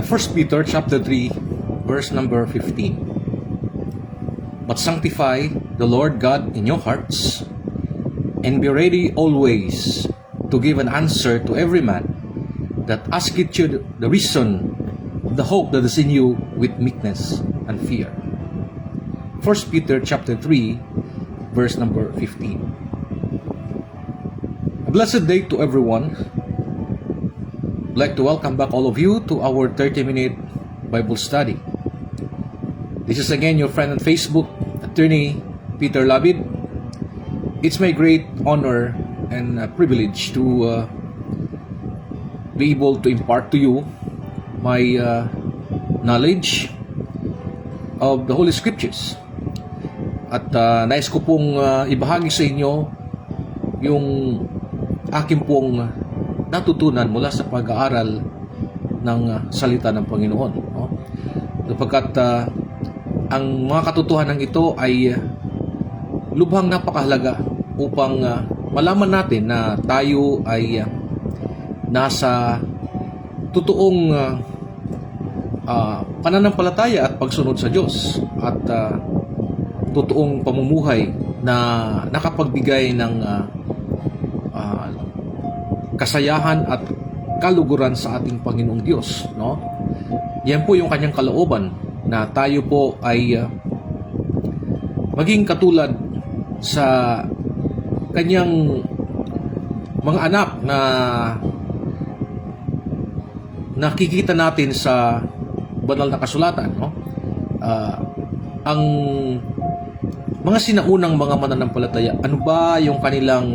the 1 Peter chapter 3, verse number 15. But sanctify the Lord God in your hearts, and be ready always to give an answer to every man that asketh you the reason of the hope that is in you with meekness and fear. 1 Peter chapter 3, verse number 15. A blessed day to everyone. I'd like to welcome back all of you to our 30-minute Bible study. This is again your friend on Facebook, Attorney Peter Labid. It's my great honor and privilege to be able to impart to you my knowledge of the Holy Scriptures. At nais ko pong ibahagi sa inyo yung aking pong natutunan mula sa pag-aaral ng salita ng Panginoon. No? Sapagkat ang mga katotohanan ito ay lubhang napakahalaga upang malaman natin na tayo ay nasa totoong pananampalataya at pagsunod sa Diyos at totoong pamumuhay na nakapagbigay ng kasayahan at kaluguran sa ating Panginoong Diyos, no? Yan po yung kanyang kalooban na tayo po ay maging katulad sa kanyang mga anak na nakikita natin sa banal na kasulatan, no? Ang mga sinaunang mga mananampalataya, ano ba yung kanilang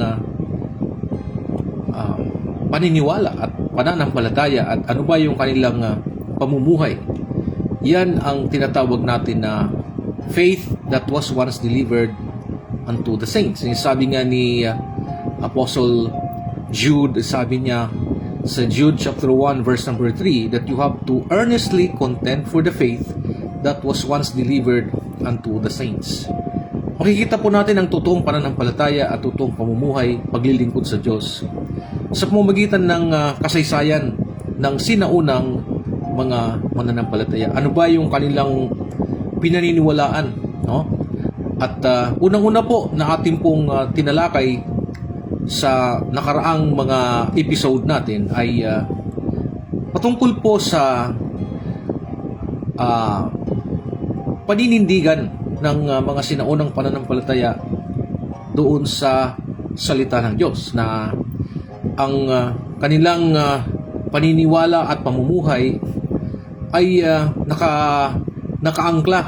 paniniwala at pananampalataya at ano ba yung kanilang pamumuhay? Yan ang tinatawag natin na faith that was once delivered unto the saints. Sabi nga ni Apostle Jude, sabi niya sa Jude chapter 1 verse number 3 that you have to earnestly contend for the faith that was once delivered unto the saints. Makikita po natin ang totoong pananampalataya at totoong pamumuhay, paglilingkod sa Diyos sa pamamagitan ng kasaysayan ng sinaunang mga mananampalataya. Ano ba yung kanilang pinaniniwalaan, no? At unang-una po na ating pong tinalakay sa nakaraang mga episode natin ay patungkol po sa paninindigan ng mga sinaunang pananampalataya doon sa salita ng Diyos na ang kanilang paniniwala at pamumuhay ay nakaangkla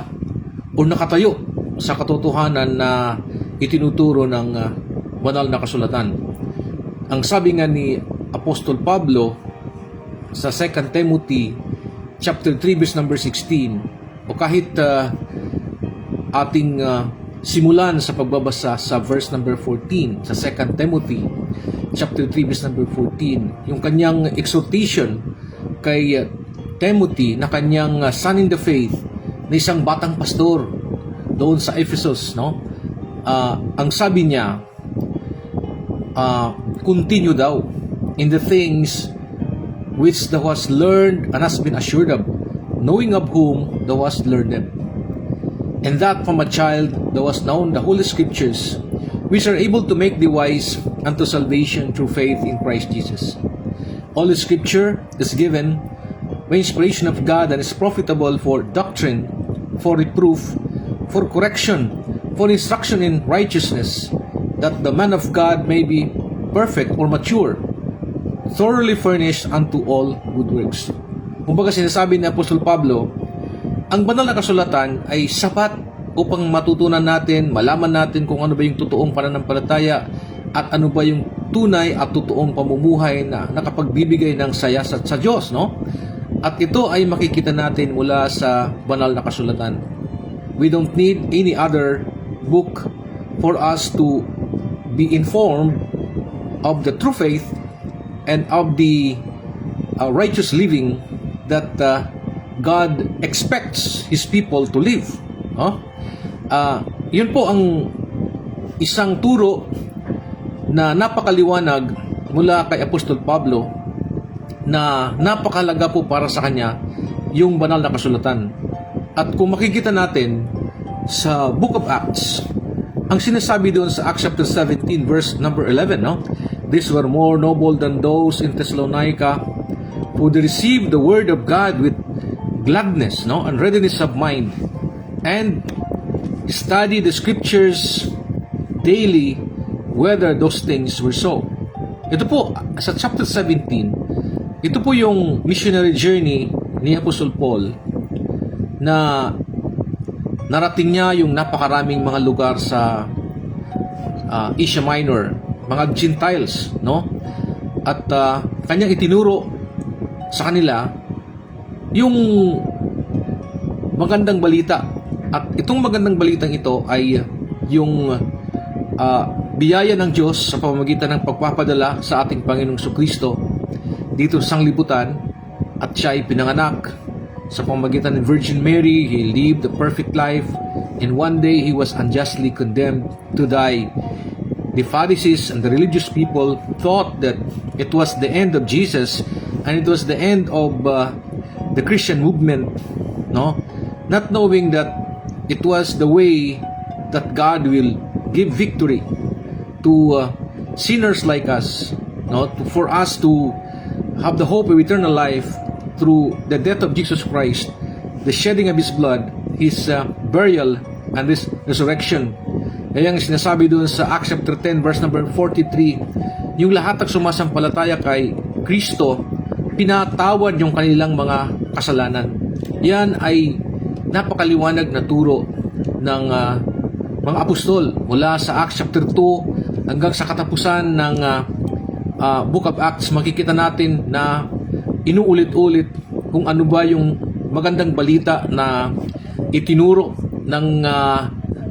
o nakatayo sa katotohanan na itinuturo ng banal na kasulatan. Ang sabi nga ni Apostol Pablo sa 2 Timothy chapter 3 verse number 16, o kahit ating simulan sa pagbabasa sa verse number 14 sa 2 Timothy chapter 3 verse number 14, yung kanyang exhortation kay Timothy na kanyang son in the faith, na isang batang pastor doon sa Ephesus, no? Ang sabi niya, continue thou in the things which thou hast learned and hast been assured of, knowing of whom thou hast learned them, and that from a child thou hast known the Holy Scriptures, which are able to make thee wise unto salvation through faith in Christ Jesus. All the Scripture is given by inspiration of God and is profitable for doctrine, for reproof, for correction, for instruction in righteousness, that the man of God may be perfect or mature, thoroughly furnished unto all good works. Kumbaga sinasabi ni Apostol Pablo, ang banal na kasulatan ay sapat upang matutunan natin, malaman natin kung ano ba yung totoong pananampalataya at ano ba yung tunay at totoong pamumuhay na nakapagbibigay ng saya sa Diyos, no? At ito ay makikita natin mula sa banal na kasulatan. We don't need any other book for us to be informed of the true faith and of the righteous living that God expects His people to live. Yun po ang isang turo na napakaliwanag mula kay Apostol Pablo na napakalaga po para sa kanya yung banal na kasulatan. At kung makikita natin sa Book of Acts, ang sinasabi doon sa Acts chapter 17 verse number 11, no? These were more noble than those in Thessalonica, who received the word of God with gladness, no, and readiness of mind, and study the scriptures daily, whether those things were so. Ito po, sa chapter 17, ito po yung missionary journey ni Apostle Paul na narating niya yung napakaraming mga lugar sa Asia Minor, mga Gentiles, no? At kanyang itinuro sa kanila yung magandang balita. At itong magandang balitang ito ay yung biyaya ng Diyos sa pamamagitan ng pagpapadala sa ating Panginoong Jesucristo dito sa sanglibutan, at siya ay pinanganak sa pamamagitan ng Virgin Mary. He lived a perfect life, and one day he was unjustly condemned to die. The Pharisees and the religious people thought that it was the end of Jesus, and it was the end of the Christian movement, no? Not knowing that it was the way that God will give victory to sinners like us, no? For us to have the hope of eternal life through the death of Jesus Christ, the shedding of His blood, His burial, and His resurrection. Kaya ang sinasabi doon sa Acts chapter 10 verse number 43, yung lahat ng sumasampalataya kay Kristo, pinatawad yung kanilang mga kasalanan. Yan ay napakaliwanag na turo ng mga apostol mula sa Acts chapter 2 hanggang sa katapusan ng Book of Acts. Makikita natin na inuulit-ulit kung ano ba yung magandang balita na itinuro ng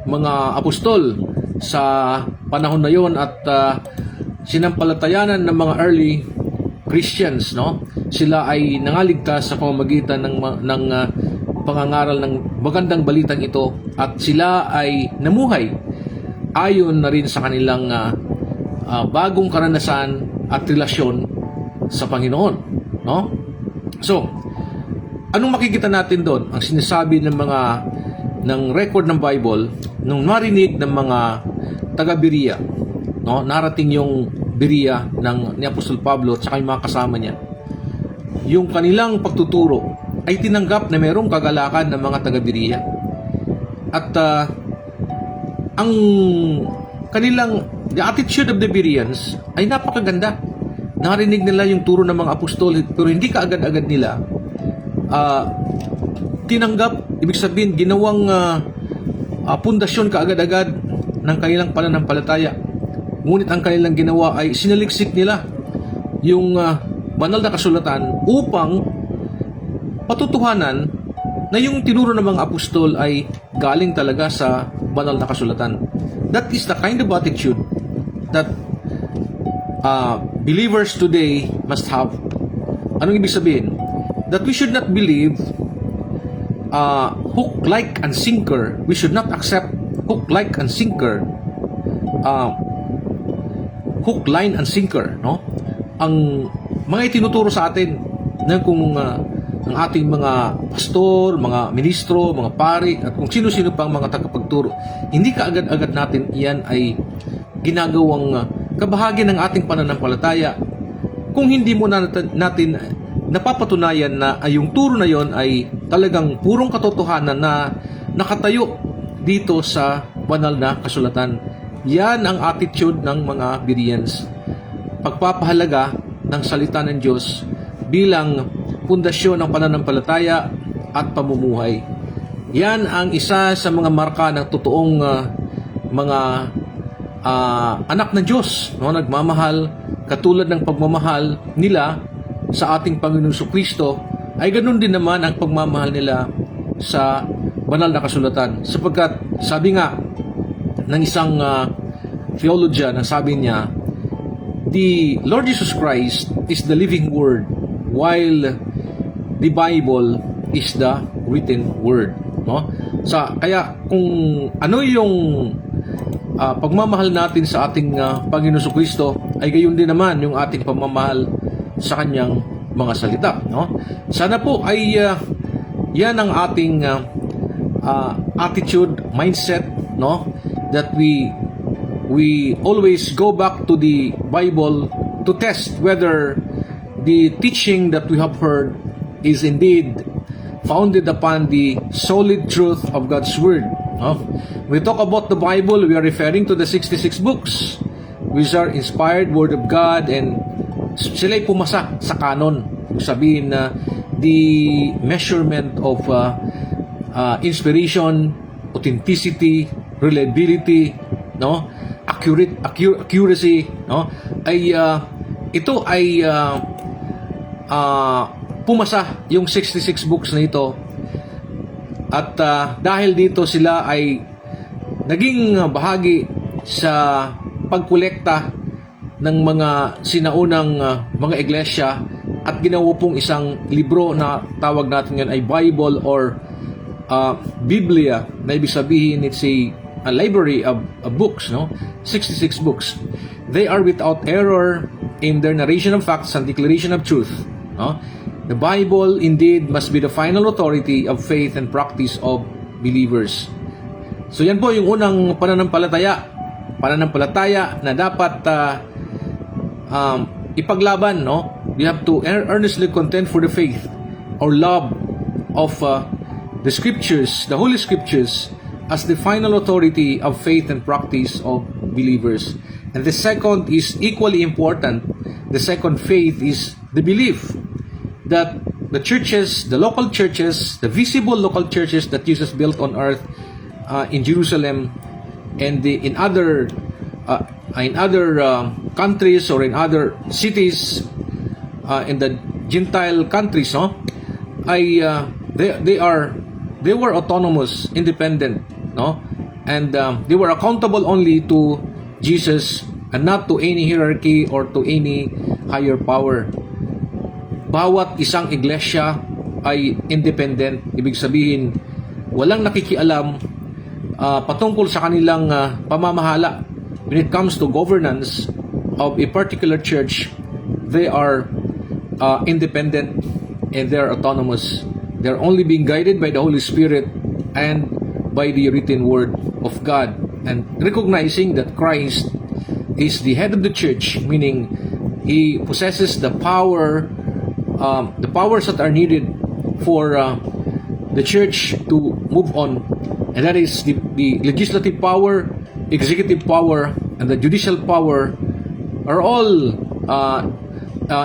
mga apostol sa panahon na yon, at sinampalatayanan ng mga early Christians, no? Sila ay nangaligtas sa pamamagitan ng pangangaral ng magandang balitang ito, at sila ay namuhay ayon na rin sa kanilang bagong karanasan at relasyon sa Panginoon, no? So, anong makikita natin doon? Ang sinasabi ng record ng Bible nung marinig ng mga taga-Berea, no? Narating yung Berea ni Apostol Pablo at saka yung mga kasama niya. Yung kanilang pagtuturo ay tinanggap na mayroong kagalakan ng mga taga-Berea. At ang the attitude of the Bereans ay napakaganda. Narinig nila yung turo ng mga apostol, pero hindi kaagad-agad nila tinanggap. Ibig sabihin, ginawang pundasyon kaagad-agad ng kanilang pananampalataya. Ngunit ang kanilang ginawa ay sinaliksik nila yung banal na kasulatan upang patutuhanan na yung tinuro ng mga apostol ay galing talaga sa banal na kasulatan. That is the kind of attitude that believers today must have. Anong ibig sabihin? That we should not believe hook, like, and sinker. We should not accept hook, like, and sinker. Hook, line, and sinker, no? Ang mga itinuturo sa atin na kung ang ating mga pastor, mga ministro, mga pari, at kung sino-sino pang mga tagapagturo, hindi kaagad-agad natin iyan ay ginagawang kabahagi ng ating pananampalataya kung hindi mo natin napapatunayan na yung turo na yon ay talagang purong katotohanan na nakatayo dito sa banal na kasulatan. Yan ang attitude ng mga Bereans. Pagpapahalaga ng salita ng Diyos bilang pundasyon ng pananampalataya at pamumuhay. Yan ang isa sa mga marka ng totoong mga anak ng Diyos, no? Nagmamahal katulad ng pagmamahal nila sa ating Panginoong Jesucristo, ay ganoon din naman ang pagmamahal nila sa banal na kasulatan. Sapagkat sabi nga ng isang theologian, ang sabi niya, the Lord Jesus Christ is the living word, while the Bible is the written word, no? Kaya kung ano yung pagmamahal natin sa ating Panginoon Jesucristo, ay gayon din naman yung ating pagmamahal sa kanyang mga salita, no? Sana po ay yan ang ating attitude, mindset, no? That we always go back to the Bible to test whether the teaching that we have heard is indeed founded upon the solid truth of God's Word. No? We talk about the Bible, we are referring to the 66 books which are inspired Word of God, and sila'y pumasa sa canon. Sabihin na the measurement of inspiration, authenticity, reliability, no, accuracy, no, ay ito ay pumasa yung 66 books na ito, at dahil dito sila ay naging bahagi sa pagkolekta ng mga sinaunang mga iglesia, at ginawa pong isang libro na tawag natin yan ay Bible or Biblia, na ibig sabihin it's a library of books, no? 66 books. They are without error in their narration of facts and declaration of truth, no? The Bible indeed must be the final authority of faith and practice of believers. So yan po yung unang pananampalataya na dapat ipaglaban, no? We have to earnestly contend for the faith or love of the Scriptures, the Holy Scriptures, as the final authority of faith and practice of believers. And the second is equally important. The second faith is the belief that the churches, the local churches, the visible local churches that Jesus built on earth in Jerusalem and in other countries or in other cities in the Gentile countries, no, ay they were autonomous, independent, no, and they were accountable only to Jesus and not to any hierarchy or to any higher power. Bawat isang iglesia ay independent, ibig sabihin walang nakikialam patungkol sa kanilang pamamahala. When it comes to governance of a particular church, they are independent and they are autonomous. They are only being guided by the Holy Spirit and by the written Word of God, and recognizing that Christ is the head of the church, meaning He possesses the power, the powers that are needed for the church to move on, and that is the legislative power, executive power, and the judicial power are all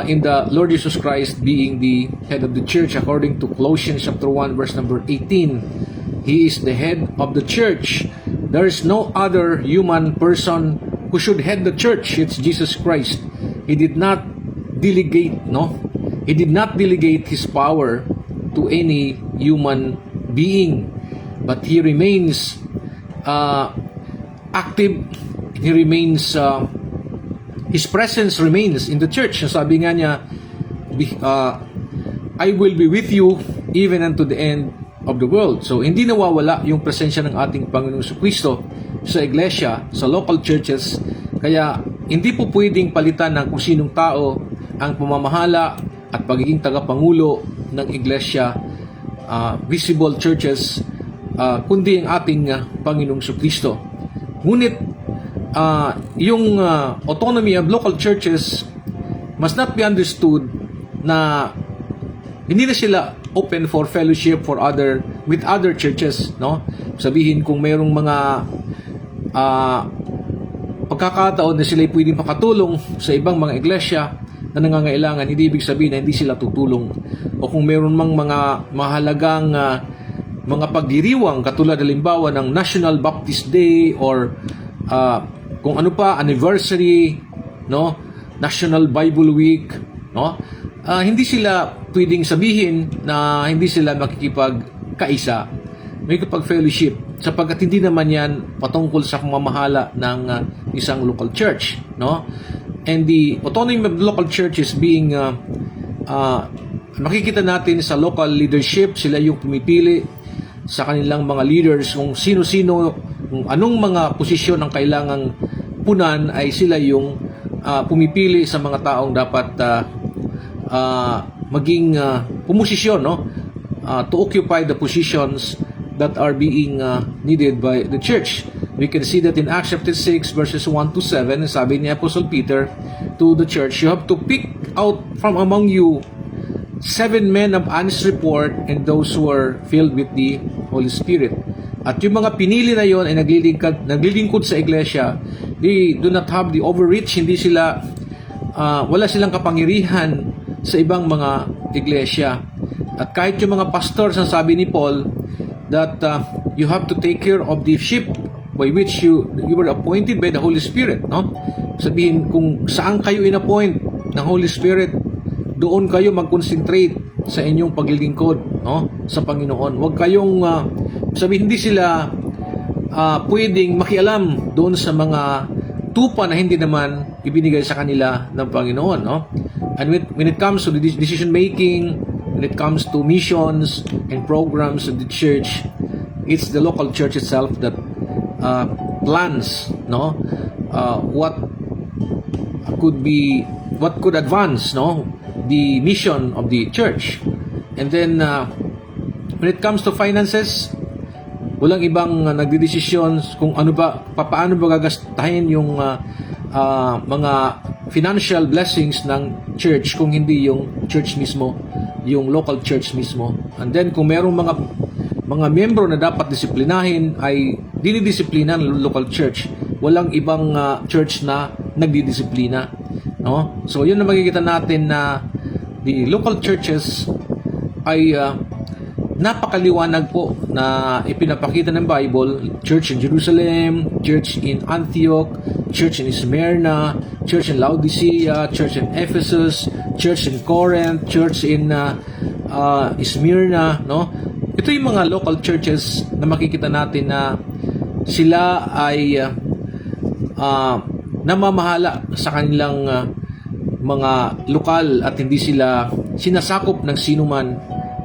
in the Lord Jesus Christ being the head of the church, according to Colossians chapter 1 verse number 18. He is the head of the church. There is no other human person who should head the church. It's Jesus Christ. He did not delegate, no? He did not delegate His power to any human being, but He remains active. He remains His presence remains in the church. Sabi nga niya, I will be with you even unto the end of the world. So, hindi nawawala yung presensya ng ating Panginoong Jesucristo sa iglesia, sa local churches. Kaya, hindi po pwedeng palitan ng kung sinong tao ang pamamahala at pagiging tagapangulo ng iglesia, visible churches, kundi ang ating Panginoong Jesucristo. Ngunit, yung autonomy of local churches must not be understood na hindi na sila open for fellowship with other churches, no? Sabihin kung mayroong mga pagkakataon na sila pwedeng makatulong sa ibang mga iglesia na nangangailangan, hindi ibig sabihin na hindi sila tutulong. O kung mayroon mang mga mahalagang mga pagdiriwang katulad halimbawa ng National Baptist Day or kung ano pa, anniversary, no, National Bible Week, no, hindi sila pwedeng sabihin na hindi sila makikipagkaisa, makikipag-fellowship, sapagkat hindi naman yan patungkol sa pamamahala ng isang local church, no. And the autonomy of the local church is being makikita natin sa local leadership. Sila yung pumipili sa kanilang mga leaders kung sino-sino, kung anong mga posisyon ang kailangang punan, ay sila yung pumipili sa mga taong dapat maging pumosisyon, no, to occupy the positions that are being needed by the church. We can see that in Acts chapter 6 verses 1 to 7, sabi ni Apostle Peter to the church, you have to pick out from among you 7 men of honest report and those who are filled with the Holy Spirit. At yung mga pinili na yon ay naglilingkod sa iglesia, they do not have the overreach, hindi sila, wala silang kapangyarihan sa ibang mga iglesia. At kahit yung mga pastors, ang sabi ni Paul, that you have to take care of the sheep by which you were appointed by the Holy Spirit, no? Sabihin, kung saan kayo inappoint ng Holy Spirit, doon kayo mag-concentrate sa inyong paglilingkod, no, sa Panginoon. Huwag kayong sabihin, hindi sila pwedeng makialam doon sa mga tupa na hindi naman ibinigay sa kanila ng Panginoon, no? And when it comes to the decision making, when it comes to missions and programs of the church, it's the local church itself that plans, no, what could advance, no, the mission of the church. And then when it comes to finances, walang ibang nagdedesisyon kung paano ba gagastahin yung mga financial blessings ng church kung hindi yung church mismo, yung local church mismo. And then kung merong mga miyembro na dapat disiplinahin ay dinidisiplina ng local church. Walang ibang church na nagdidisiplina, no? So yun na makikita natin na the local churches ay napakaliwanag po na ipinapakita ng Bible. Church in Jerusalem, church in Antioch, church in Smyrna, church in Laodicea, church in Ephesus, church in Corinth, church in Smyrna, no? Ito yung mga local churches na makikita natin na sila ay namamahala sa kanilang mga lokal at hindi sila sinasakop ng sinuman,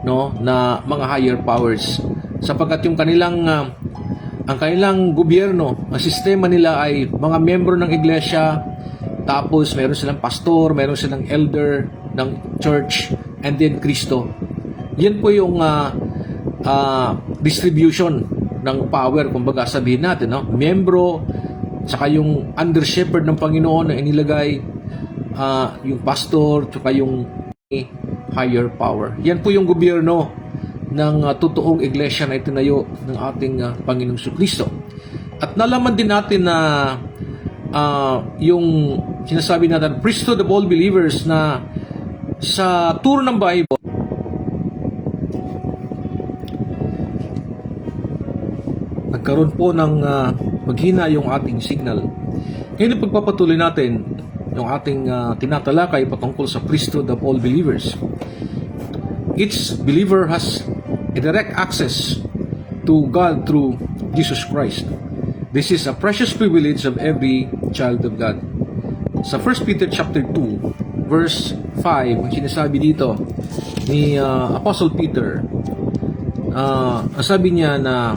no, na mga higher powers, sapagkat yung ang kanilang gobyerno, ang sistema nila ay mga miyembro ng iglesia, tapos meron silang pastor, meron silang elder ng church, and then Kristo. Yan po yung distribution ng power, kumbaga sabihin natin, no? Miyembro, saka yung under shepherd ng Panginoon na inilagay, yung pastor, saka yung higher power. Yan po yung gobyerno ng totoong iglesia na itinayo ng ating Panginoong Kristo. At nalaman din natin na yung sinasabi natin, priesthood of all believers, na sa turo ng Bible, nagkaroon po ng maghina yung ating signal. Ngayon pagpapatuloy natin yung ating tinatalakay patungkol sa priesthood of all believers. Each believer has a direct access to God through Jesus Christ. This is a precious privilege of every child of God. Sa 1 Peter chapter 2 verse 5, ang sinasabi dito ni Apostle Peter, sabi niya na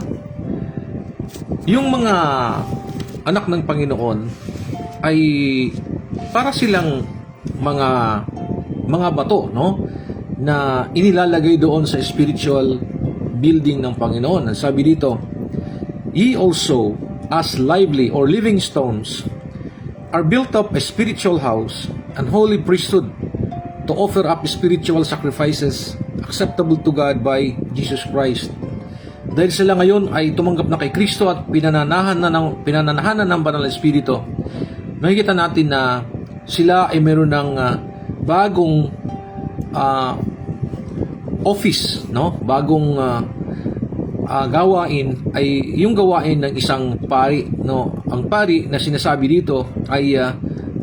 yung mga anak ng Panginoon ay para silang mga bato, no, na inilalagay doon sa spiritual building ng Panginoon. Ang sabi dito, ye also as lively or living stones are built up a spiritual house and holy priesthood to offer up spiritual sacrifices acceptable to God by Jesus Christ. Dahil sila ngayon ay tumanggap na kay Kristo at pinananahanan ng Banal na Espiritu, makikita natin na sila ay meron ng bagong office, no? Bagong gawain, ay yung gawain ng isang pari, no? Ang pari na sinasabi dito ay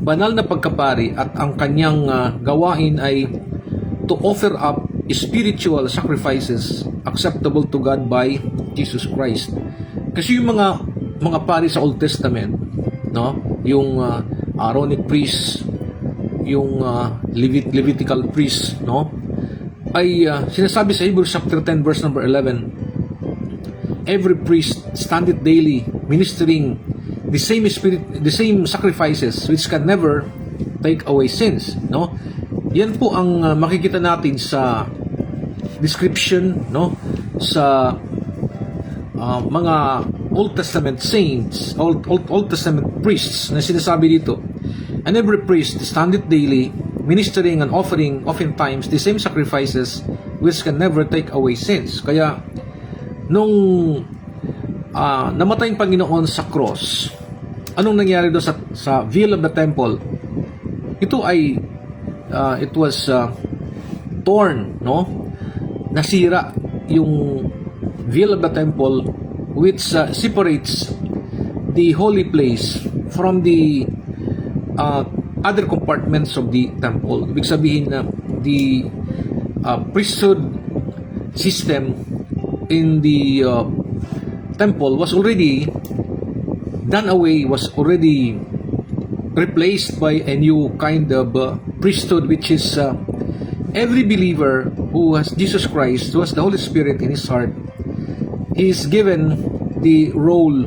banal na pagkapari, at ang kanyang gawain ay to offer up spiritual sacrifices acceptable to God by Jesus Christ. Kasi yung mga pari sa Old Testament, no, yung Aaronic priest, yung Levitical priest, no, ay sinasabi sa Hebrews chapter 10 verse number 11, every priest standeth daily ministering the same sacrifices which can never take away sins, no. Yan po ang makikita natin sa description, no, sa mga Old Testament saints, Old Testament priests na sinasabi dito. And every priest standeth daily, ministering and offering oftentimes the same sacrifices which can never take away sins. Kaya nung namatay ang Panginoon sa cross, anong nangyari doon sa veil of the temple? Ito ay it was torn, no? Nasira yung veil of the temple, which separates the holy place from the other compartments of the temple. Ibig sabihin na the priesthood system in the temple was already done away, was already replaced by a new kind of priesthood, which is every believer who has Jesus Christ, who has the Holy Spirit in his heart, he is given the role,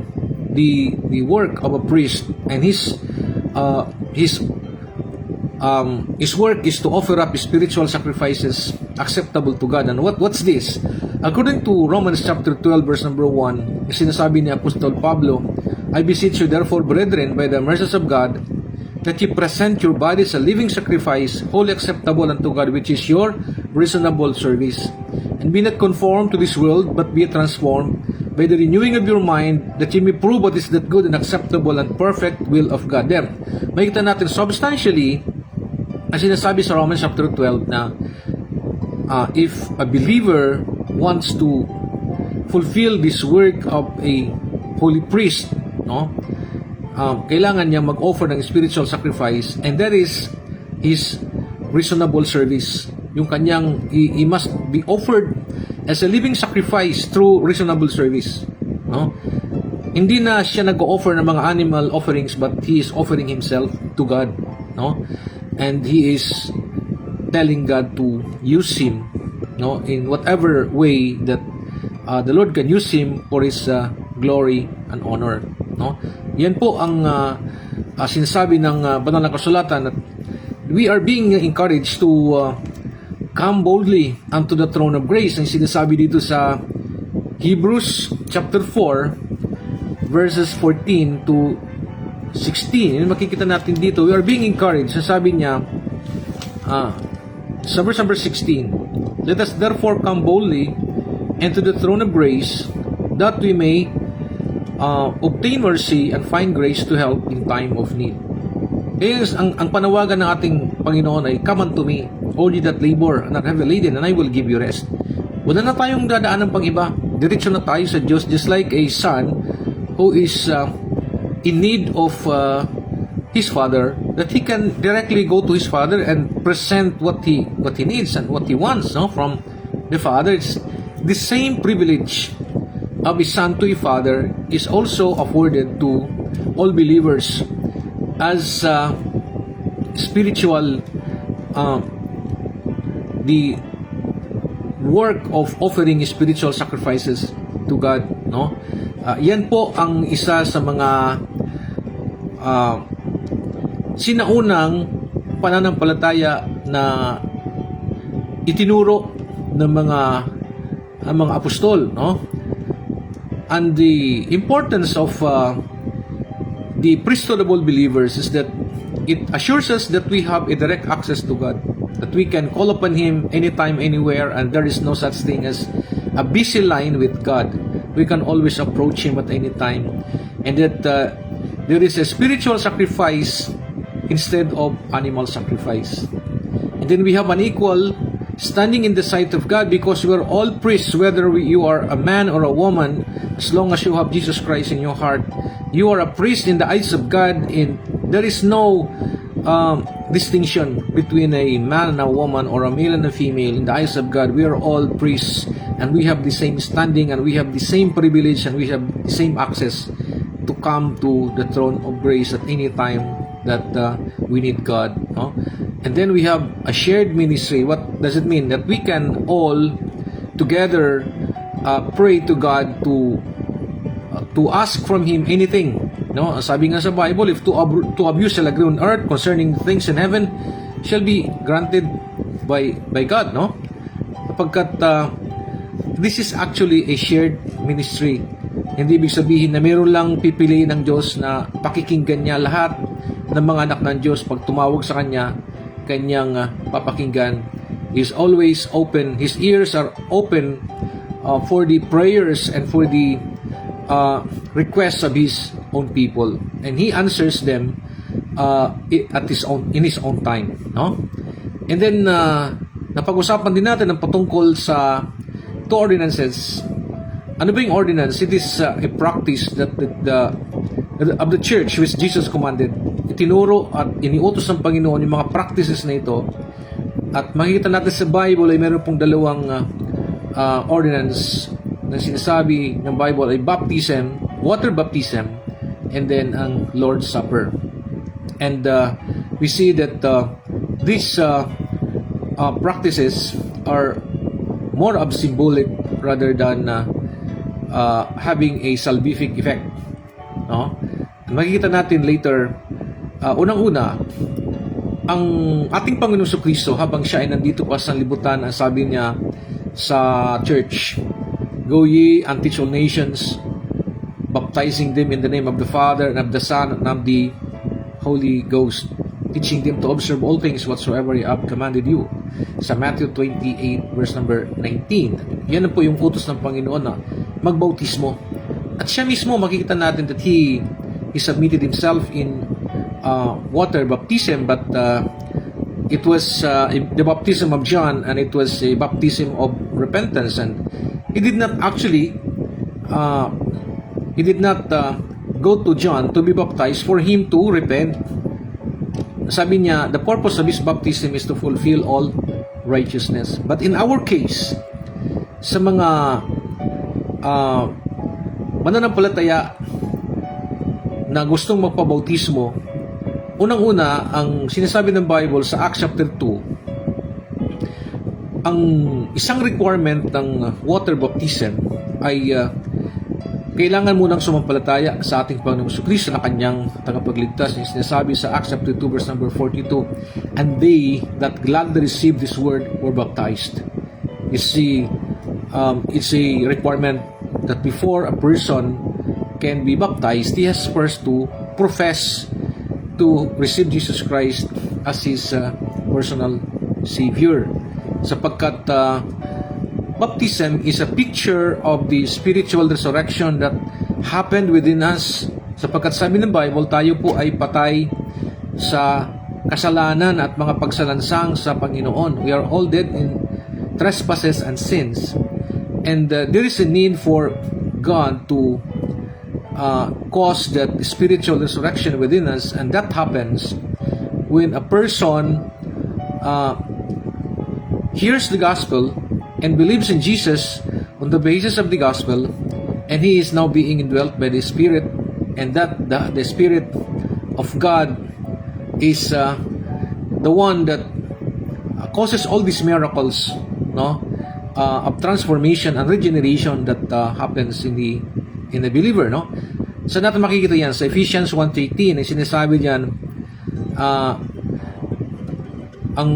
the work of a priest, and his work is to offer up spiritual sacrifices acceptable to God. And what's this? According to Romans chapter 12 verse number 1, sinasabi ni Apostol Pablo, I beseech you therefore, brethren, by the mercies of God, that ye present your bodies a living sacrifice, wholly acceptable unto God, which is your reasonable service. And be not conformed to this world, but be transformed by the renewing of your mind, that ye may prove what is that good and acceptable and perfect will of God. There, makita natin substantially, ang sinasabi sa Romans chapter 12 na if a believer wants to fulfill this work of a holy priest, no, kailangan niya mag-offer ng spiritual sacrifice, and that is his reasonable service. Yung kanyang, he must be offered as a living sacrifice through reasonable service, no? Hindi na siya nag-offer ng mga animal offerings, but he is offering himself to God, no? And he is telling God to use him, no, in whatever way that the Lord can use him for his glory and honor, no? Yan po ang sinasabi ng banal na kasulatan, that we are being encouraged to come boldly unto the throne of grace. Ang sinasabi dito sa Hebrews chapter 4 verses 14 to 16, yun makikita natin dito, we are being encouraged. Sasabi niya sa verse number 16, let us therefore come boldly into the throne of grace, that we may obtain mercy and find grace to help in time of need. Kaya ang panawagan ng ating Panginoon ay, come unto me, all ye that labor and are heavy laden, and I will give you rest. Wala na tayong dadaan ng pang iba. Diretso na tayo sa Diyos, just like a son who is in need of his father, that he can directly go to his father and present what he needs and what he wants, no, from the father. It's the same privilege of a son to a father is also afforded to all believers as spiritual the work of offering spiritual sacrifices to God, no? Yan po ang isa sa mga sinaunang pananampalataya na itinuro ng mga apostol, no? And the importance of the priesthood of all believers is that it assures us that we have a direct access to God, that we can call upon Him anytime, anywhere, and there is no such thing as a busy line with God. We can always approach Him at any time, and that there is a spiritual sacrifice instead of animal sacrifice. And then we have an equal standing in the sight of God, because we are all priests, whether you are a man or a woman. As long as you have Jesus Christ in your heart, you are a priest in the eyes of God, and there is no distinction between a man and a woman or a male and a female. In the eyes of God, we are all priests, and we have the same standing, and we have the same privilege, and we have the same access to come to the throne of grace at any time that we need God, no? And then we have a shared ministry. What does it mean? That we can all together pray to God to ask from Him anything, no? Sabi nga sa Bible, if two of you shall agree on earth concerning things in heaven, shall be granted by God, no? Sapagkat this is actually a shared ministry. Hindi ibig sabihin na mayroon lang pipiliin ng Diyos na pakikinggan niya lahat ng mga anak ng Diyos. Pag tumawag sa Kanya, Kanyang papakinggan. He is always open. His ears are open for the prayers and for the requests of His own people. And He answers them in His own time. No? And then, napag-usapan din natin ang patungkol sa two ordinances. Ano ba yung ordinance? It is a practice that of the church which Jesus commanded. Itinuro at iniutos ng Panginoon yung mga practices na ito. At makikita natin sa Bible ay meron pong dalawang ordinance na sinasabi ng Bible ay baptism, water baptism, and then ang Lord's Supper. And we see that these practices are more of symbolic rather than having a salvific effect. No? Makikita natin later, unang-una, ang ating Panginoong Jesucristo habang siya ay nandito pa sa libutan, ang sabi niya sa church, "Go ye and teach all nations, baptizing them in the name of the Father and of the Son and of the Holy Ghost, teaching them to observe all things whatsoever I have commanded you." Sa Matthew 28 verse number 19. Yan po yung utos ng Panginoon na magbautismo. At siya mismo makikita natin that he submitted himself in water baptism, but it was the baptism of John, and it was a baptism of repentance, and he did not actually go to John to be baptized for him to repent. Sabi niya, the purpose of his baptism is to fulfill all righteousness. But in our case, sa mga mananampalataya na gustong magpabautismo, unang-una, ang sinasabi ng Bible sa Acts chapter 2, ang isang requirement ng water baptism ay kailangan munang sumampalataya sa ating Panginoong Jesucristo na kanyang tagapagligtas. Yung sinasabi sa Acts chapter 2 verse number 42, "And they that gladly received this word were baptized." It's a requirement that before a person can be baptized, he has first to profess to receive Jesus Christ as his personal Savior. Sapagkat baptism is a picture of the spiritual resurrection that happened within us. Sapagkat sabi ng Bible, tayo po ay patay sa kasalanan at mga pagsalansang sa Panginoon. We are all dead in trespasses and sins. And there is a need for God to cause that spiritual resurrection within us, and that happens when a person hears the gospel and believes in Jesus on the basis of the gospel, and he is now being indwelt by the Spirit, and that the Spirit of God is the one that causes all these miracles, no, of transformation and regeneration that happens in the believer, no. So natin makikita yan sa Ephesians 1:18, ay sinasabi diyan, ang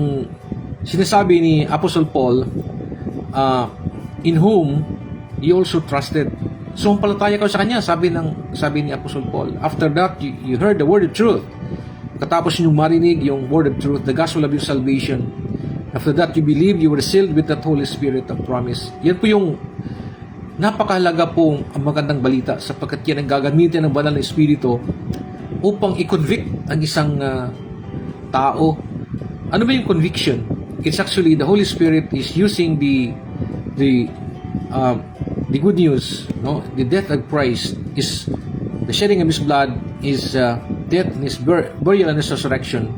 sinasabi ni Apostle Paul, in whom you also trusted. Sumampalataya kayo sa kanya, sabi ni Apostle Paul. After that, you heard the word of truth. Katapos niyo marinig yung word of truth, the gospel of your salvation. After that, you believed, you were sealed with that Holy Spirit of promise. Yan po yung napakahalaga pong ang magandang balita, sapagkat yan ang gagamitin ng banal na Espiritu upang i-convict ang isang tao. Ano ba yung conviction? It's actually the Holy Spirit is using the good news, no? The death of Christ is the shedding of His blood, His death, and His burial and His resurrection,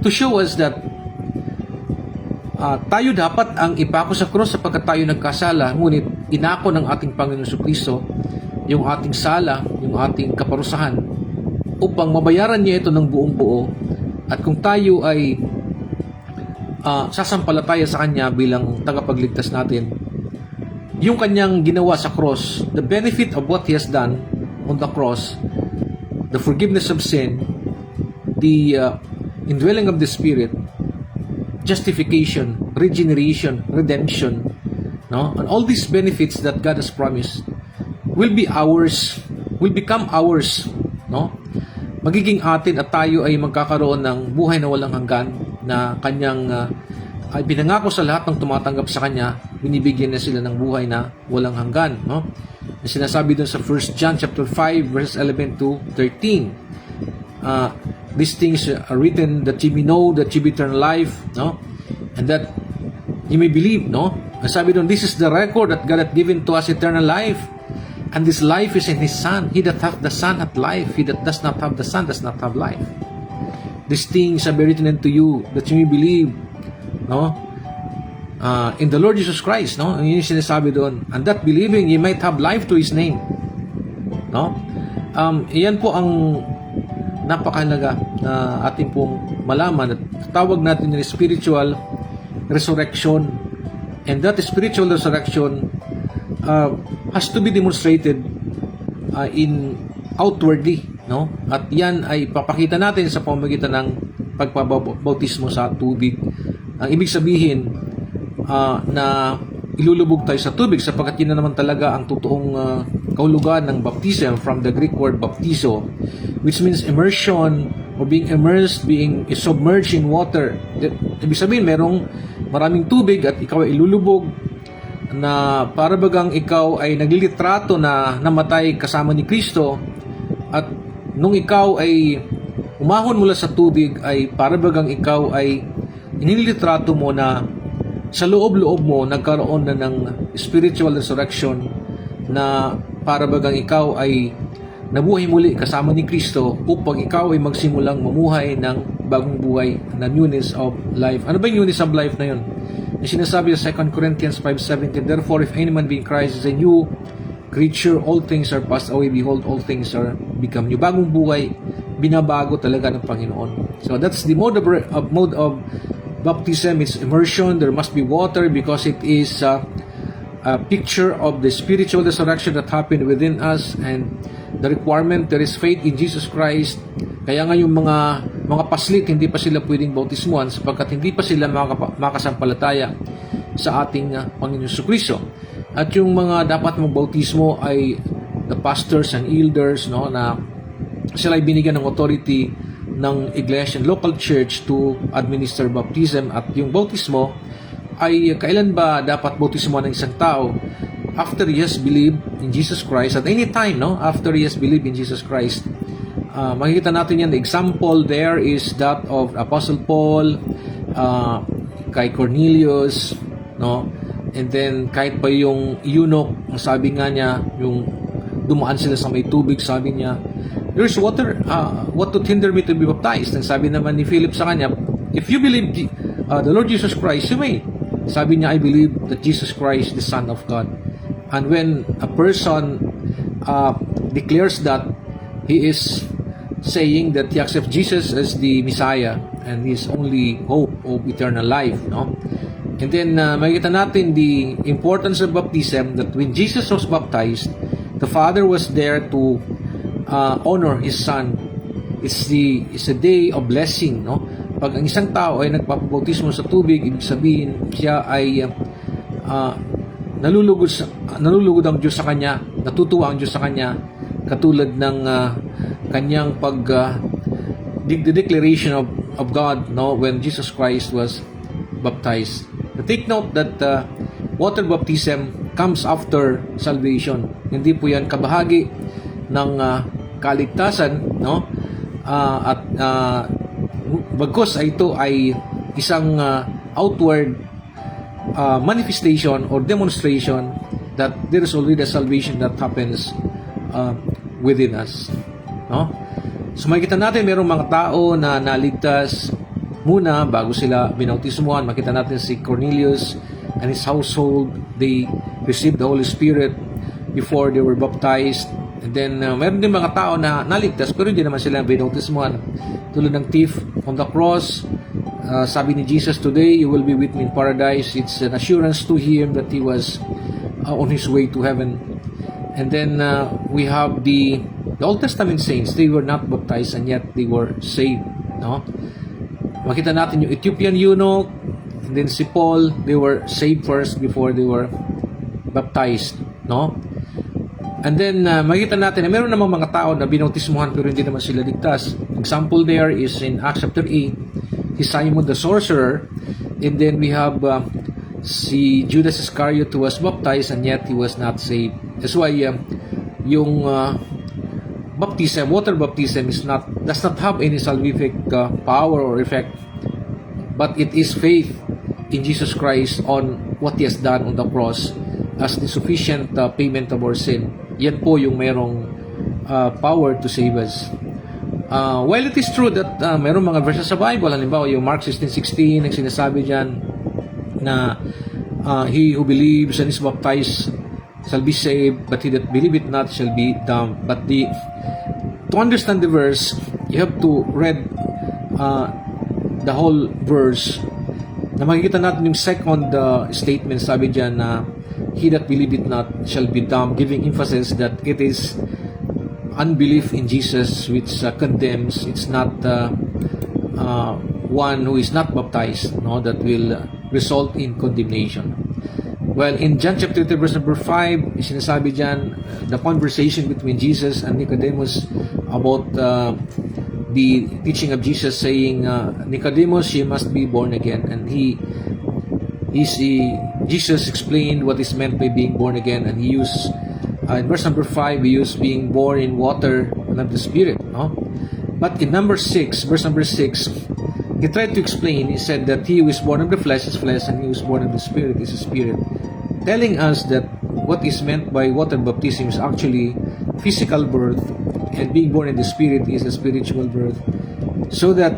to show us that tayo dapat ang ipako sa krus sapagkat tayo nagkasala, ngunit inako ng ating Panginoon Jesucristo yung ating sala, yung ating kaparusahan, upang mabayaran niya ito ng buong buo. At kung tayo ay sasampalataya sa Kanya bilang tagapagligtas natin, yung Kanyang ginawa sa cross, the benefit of what He has done on the cross, the forgiveness of sin, the indwelling of the Spirit, justification, regeneration, redemption, no? And all these benefits that God has promised will be ours, will become ours, no? Magiging atin at tayo ay magkakaroon ng buhay na walang hanggan na kanyang ay pinangako sa lahat ng tumatanggap sa kanya, binibigyan na sila ng buhay na walang hanggan, no? Sinasabi doon sa 1 John chapter 5 verses 11 to 13. These things are written that you may know that you have eternal life, no? And that you may believe, no? Ang sabi doon, this is the record that God hath given to us, eternal life. And this life is in His Son. He that hath the Son hath life. He that does not have the Son does not have life. These things are written unto you that you may believe, no? In the Lord Jesus Christ, no? Ang yun yung sinasabi doon. And that believing, ye might have life to His name. No? Iyan po ang napakahalaga na ating pong malaman at tawag natin yung spiritual resurrection. And that spiritual resurrection has to be demonstrated in outwardly, no? At yan ay papakita natin sa pamamagitan ng pagpabautismo sa tubig. Ang ibig sabihin na ilulubog tayo sa tubig sapagkat yun na naman talaga ang totoong kahulugan ng baptism from the Greek word baptizo, which means immersion or being immersed, being submerged in water. Ibig sabihin maraming tubig at ikaw ay ilulubog na para bagang ikaw ay naglilitrato na namatay kasama ni Kristo, at nung ikaw ay umahon mula sa tubig ay para bagang ikaw ay inililitrato mo na sa loob-loob mo nagkaroon na ng spiritual resurrection na para bagang ikaw ay nabuhay muli kasama ni Kristo upang ikaw ay magsimulang mamuhay ng bagong buhay na newness of life. Ano ba yung newness of life na yun? Yung sinasabi sa 2 Corinthians 5:17, therefore if any man be in Christ is a new creature, all things are passed away, behold, all things are become new. Bagong buhay, binabago talaga ng Panginoon. So that's the mode of baptism. It's immersion. There must be water because it is a picture of the spiritual resurrection that happened within us, and the requirement, there is faith in Jesus Christ. Kaya nga yung mga paslit, hindi pa sila pwedeng bautismuhan sapagkat hindi pa sila makasampalataya sa ating Panginoon Jesucristo. At yung mga dapat magbautismo ay the pastors and elders, no, na sila ay binigyan ng authority ng iglesia and local church to administer baptism. At yung bautismo ay kailan ba dapat bautismo ng isang tao? After he has believed in Jesus Christ, at any time, no, after he has believed in Jesus Christ. Makikita natin yan. The example there is that of Apostle Paul, kay Cornelius, no, and then kahit pa yung eunuch, sabi nga niya, yung dumaan sila sa may tubig, sabi niya, there's water, what to hinder me to be baptized? And sabi naman ni Philip sa kanya, if you believe the Lord Jesus Christ, you may. Sabi niya, I believe that Jesus Christ is the Son of God. And when a person declares that, he is saying that he accepts Jesus as the Messiah and his only hope of eternal life, no? And then makikita natin the importance of baptism, that when Jesus was baptized, the Father was there to honor His Son. It's a day of blessing, no? Pag ang isang tao ay nagpapabautismo sa tubig, ibig sabihin siya ay nalulugod ang Diyos sa kanya, natutuwa ang Diyos sa kanya, katulad ng kanyang the declaration of God, no, when Jesus Christ was baptized. But take note that water baptism comes after salvation. Hindi po yan kabahagi ng kaligtasan, no? At bagkus ito ay isang outward manifestation or demonstration that there is already a salvation that happens within us, no? So makikita natin mayroong mga tao na naligtas muna bago sila binautismuhan. Makita natin si Cornelius and his household, they received the Holy Spirit before they were baptized. And then meron din mga tao na naligtas pero hindi naman sila binautismuhan, tulad ng thief on the cross. Sabi ni Jesus, today you will be with me in paradise. It's an assurance to him that he was on his way to heaven. And then we have the Old Testament saints. They were not baptized and yet they were saved, no? Makita natin yung Ethiopian eunuch, and then si Paul, they were saved first before they were baptized, no? And then makita natin na meron namang mga tao na binautismuhan pero hindi naman sila ligtas. Example there is in Acts chapter 8, si Simon the sorcerer, and then we have si Judas Iscariot who was baptized and yet he was not saved. That's why yung baptism, water baptism does not have any salvific power or effect, but it is faith in Jesus Christ on what He has done on the cross as the sufficient payment of our sin. Yan po yung merong power to save us. While it is true that merong mga verses sa Bible, halimbawa yung Mark 16:16, ang sinasabi dyan na he who believes and is baptized shall be saved, but he that believeth not shall be damned. But to understand the verse, you have to read the whole verse. Na makikita natin yung second statement, sabi dyan na he that believeth not shall be damned, giving emphasis that it is unbelief in Jesus which condemns. It's not one who is not baptized, no, that will result in condemnation. Well, in John chapter 3 verse number 5, sinasabi dyan the conversation between Jesus and Nicodemus about the teaching of Jesus, saying, Nicodemus, you must be born again. And Jesus explained what is meant by being born again, and he used in verse number 5, he used being born in water and of the Spirit, no? But in number 6, verse number 6, he tried to explain. He said that he who is born of the flesh is flesh, and he who is born of the Spirit is a spirit, telling us that what is meant by water baptism is actually physical birth, and being born in the Spirit is a spiritual birth. So that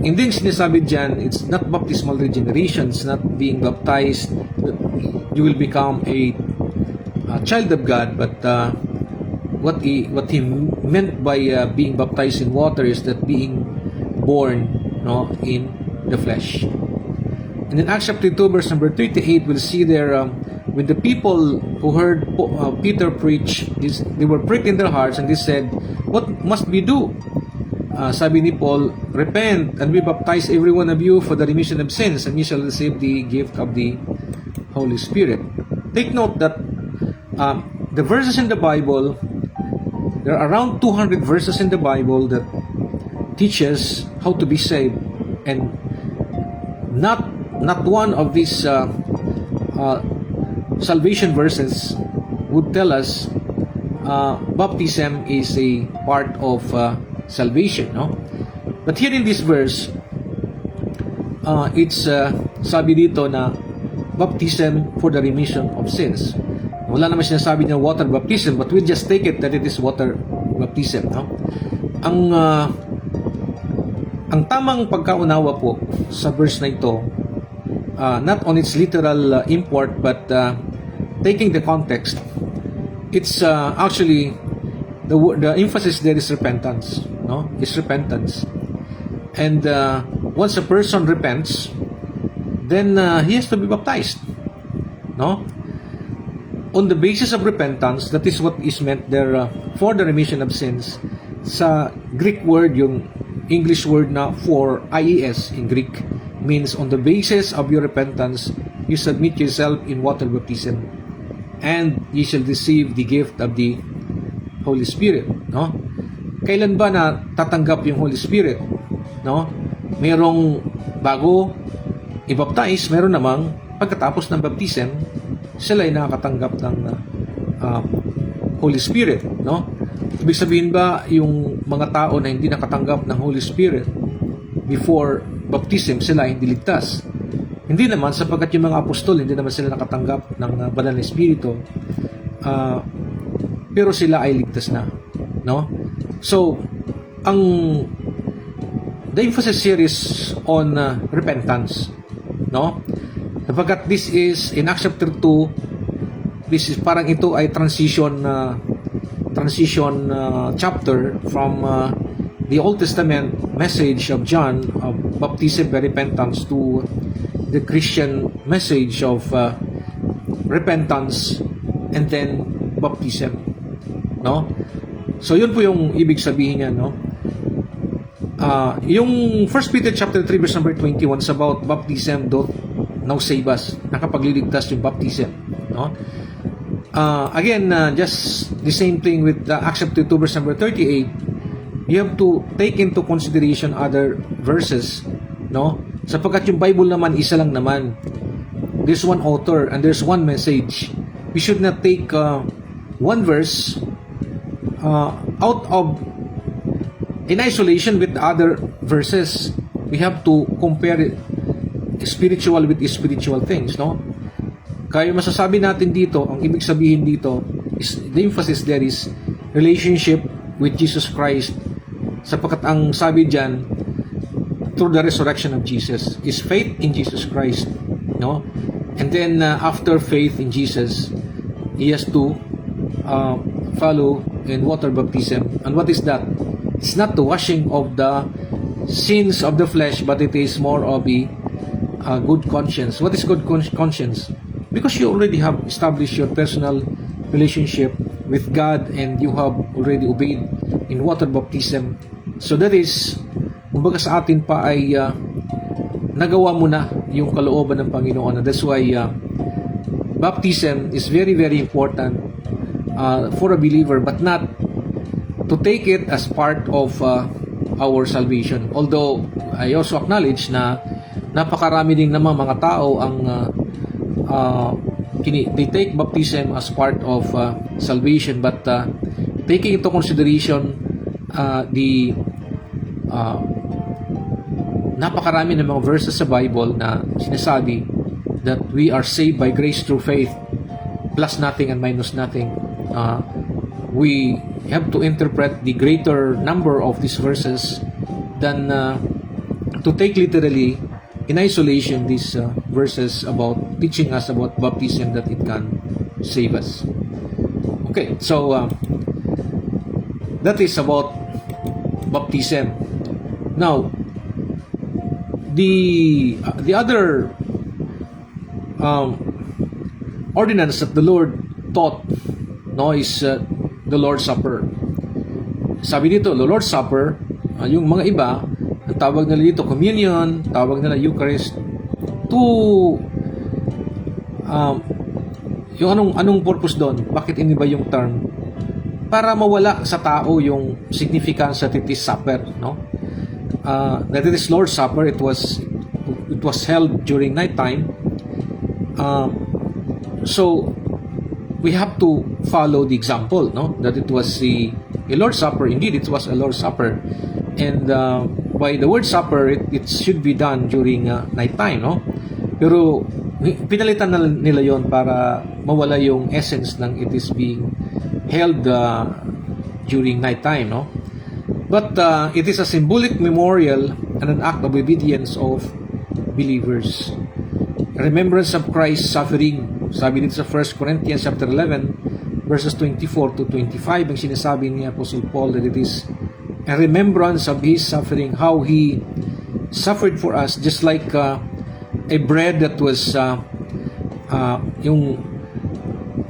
hindi sinasabi dyan, it's not baptismal regeneration, it's not being baptized, you will become a child of God, but what he meant by being baptized in water is that being born, no, in the flesh. And in Acts chapter 2 verse number 38, we'll see there when the people who heard Peter preach, they were pricked in their hearts, and they said, what must we do? Sabi ni Paul, repent and be baptized every one of you for the remission of sins, and you shall receive the gift of the Holy Spirit. Take note that the verses in the Bible, there are around 200 verses in the Bible that teaches how to be saved, and not one of these salvation verses would tell us baptism is a part of salvation, no? But here in this verse, it's sabi dito na baptism for the remission of sins. Wala naman sinasabi niya water baptism, but we just take it that it is water baptism, no? Ang tamang pagkaunawa po sa verse na ito, not on its literal import, but taking the context, it's actually the emphasis there is repentance, no? It's repentance. And once a person repents, then he has to be baptized, no? On the basis of repentance, that is what is meant there for the remission of sins. Sa Greek word, yung English word na for, IES in Greek, means on the basis of your repentance, you submit yourself in water baptism, and you shall receive the gift of the Holy Spirit, no? Kailan ba na tatanggap yung Holy Spirit, no? Merong bago i-baptize, meron namang pagkatapos ng baptism, sila ay nakakatanggap ng Holy Spirit, no? Ibig sabihin ba yung mga tao na hindi nakatanggap ng Holy Spirit before baptism, sila hindi ligtas? Hindi naman, sapagkat yung mga apostol, hindi naman sila nakatanggap ng banal na Espiritu, pero sila ay ligtas na, no? So, the emphasis here is on repentance, no? Sapagkat this is in Acts chapter 2, this is parang ito ay transition chapter from the Old Testament message of John of baptism by repentance to the Christian message of repentance and then baptism, no? So yun po yung ibig sabihin niya, no? Yung 1 Peter chapter 3 verse number 21 is about baptism doth now save us. Nakapagliligtas yung baptism, no? Again, just the same thing with Acts chapter 2 verse number 38. You have to take into consideration other verses, no? Sapagkat yung Bible naman isa lang naman. There's one author and there's one message. We should not take one verse out of in isolation with other verses. We have to compare it, spiritual with spiritual things, no? Kaya masasabi natin dito, ang ibig sabihin dito is the emphasis there is relationship with Jesus Christ, sapagkat ang sabi diyan through the resurrection of Jesus is faith in Jesus Christ, no? And then after faith in Jesus, he has to follow in water baptism. And what is that? It's not the washing of the sins of the flesh, but it is more of a good conscience. What is good conscience? Because you already have established your personal relationship with God and you have already obeyed in water baptism. So that is, kumbaga sa atin pa ay nagawa mo na yung kalooban ng Panginoon. And that's why baptism is very, very important for a believer, but not to take it as part of our salvation. Although, I also acknowledge na napakarami din naman mga tao ang they take baptism as part of salvation, but taking into consideration the napakarami ng mga verses sa Bible na sinasabi that we are saved by grace through faith, plus nothing and minus nothing. We have to interpret the greater number of these verses than to take literally in isolation these verses about teaching us about baptism, that it can save us. Okay, so that is about baptism. Now, the other ordinance that the Lord taught, no, is the Lord's Supper. Sabi dito, the Lord's Supper, yung mga iba, ang tawag nila dito communion, tawag nila Eucharist, to yung anong purpose doon? Bakit iniba yung term? Para mawala sa tao yung significance that it is supper, no? That it is Lord's Supper, it was held during night time. So we have to follow the example, no? That it was a Lord's Supper. Indeed, it was a Lord's Supper. And by the word supper, it should be done during night time, no? Pero pinalitan na nila yon para mawala yung essence ng it is being held during night time, no? But it is a symbolic memorial and an act of obedience of believers. Remembrance of Christ's suffering. Sabi dito sa 1 Corinthians chapter 11 verses 24 to 25, ang sinasabi ni Apostle Paul that it is a remembrance of His suffering, how He suffered for us, just like a bread that was